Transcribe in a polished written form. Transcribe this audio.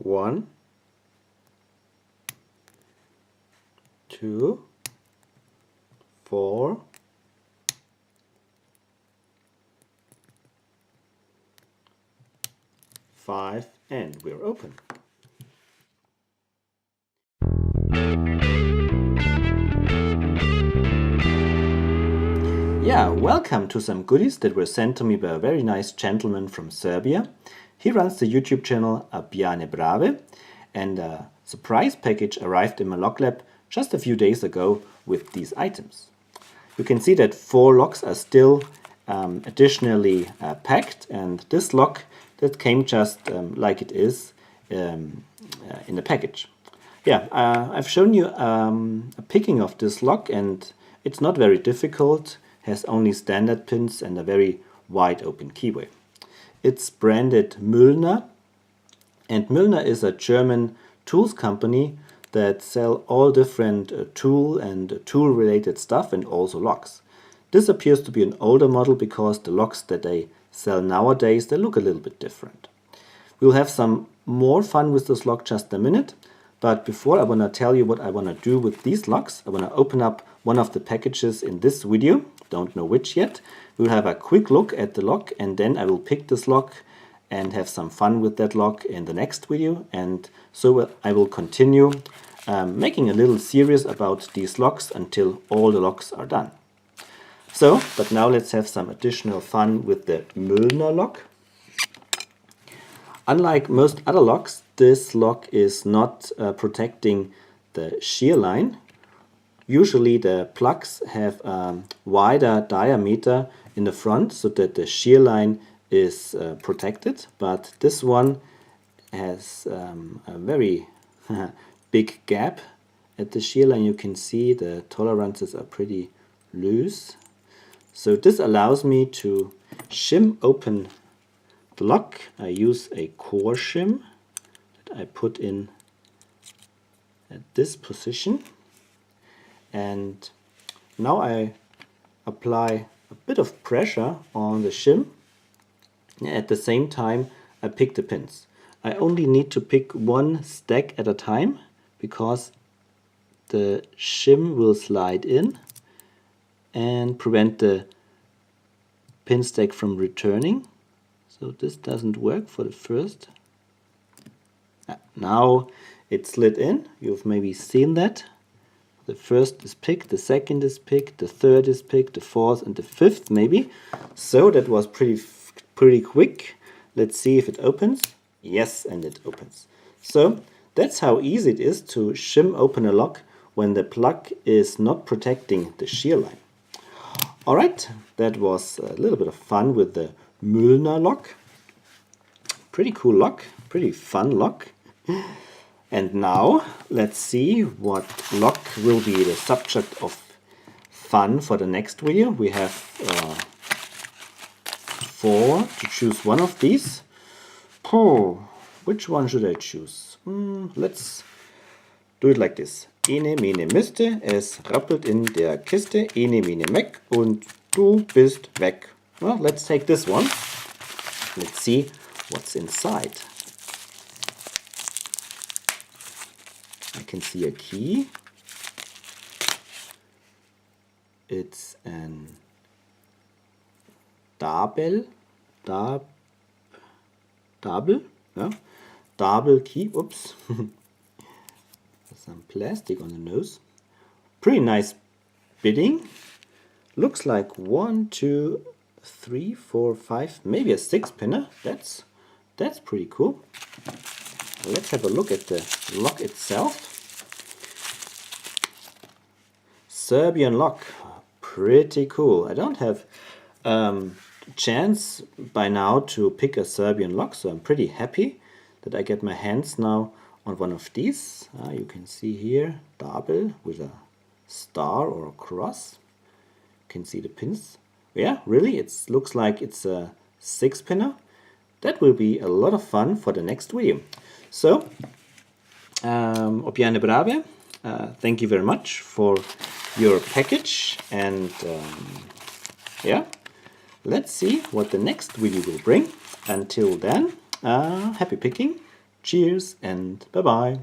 1, 2, 4, 5, and we're open. Yeah, welcome to some goodies that were sent to me by a very nice gentleman from Serbia. He runs the YouTube channel Obijanje Brave, and a surprise package arrived in my lock lab just a few days ago with these items. You can see that 4 locks are still additionally packed, and this lock that came just like it is in the package. Yeah, I've shown you a picking of this lock, and it's not very difficult. Has only standard pins and a very wide open keyway. It's branded Müllner, and Müllner is a German tools company that sell all different tool and tool related stuff and also locks. This appears to be an older model because the locks that they sell nowadays, they look a little bit different. We'll have some more fun with this lock just a minute, but before I want to tell you what I want to do with these locks, I want to open up one of the packages in this video. Don't know which yet. We'll have a quick look at the lock, and then I will pick this lock and have some fun with that lock in the next video. And so I will continue making a little series about these locks until all the locks are done. So, but now let's have some additional fun with the Müllner lock. Unlike most other locks, this lock is not protecting the shear line. Usually the plugs have a wider diameter in the front so that the shear line is protected, but this one has a very big gap at the shear line. You can see the tolerances are pretty loose. So this allows me to shim open the lock. I use a core shim that I put in at this position. And now I apply a bit of pressure on the shim. At the same time I pick the pins. I only need to pick one stack at a time because the shim will slide in and prevent the pin stack from returning. So this doesn't work for the first. Now it slid in. You've maybe seen that. The first is picked, the second is picked, the third is picked, the fourth and the fifth maybe. So that was pretty quick. Let's see if it opens. Yes, and it opens. So that's how easy it is to shim open a lock when the plug is not protecting the shear line. Alright, that was a little bit of fun with the Müllner lock. Pretty cool lock, pretty fun lock. And now let's see what lock will be the subject of fun for the next video. We have 4 to choose one of these. Which one should I choose? Let's do it like this. Ene, mene, miste, es rappelt in der Kiste, ene, mene, meck und du bist weg. Well, let's take this one. Let's see what's inside. I can see a key. It's an Dabel key. Oops. Some plastic on the nose. Pretty nice bidding. Looks like 1, 2, 3, 4, 5, maybe a 6-pinner. That's pretty cool. Let's have a look at the lock itself. Serbian lock, pretty cool. I don't have chance by now to pick a Serbian lock, so I'm pretty happy that I get my hands now on one of these. You can see here Dabel with a star or a cross. You can see the pins. Yeah, really, it looks like it's a 6-pinner. That will be a lot of fun for the next video. So, Obijanje Brave, thank you very much for your package, and yeah, let's see what the next video will bring. Until then, happy picking. Cheers and bye bye.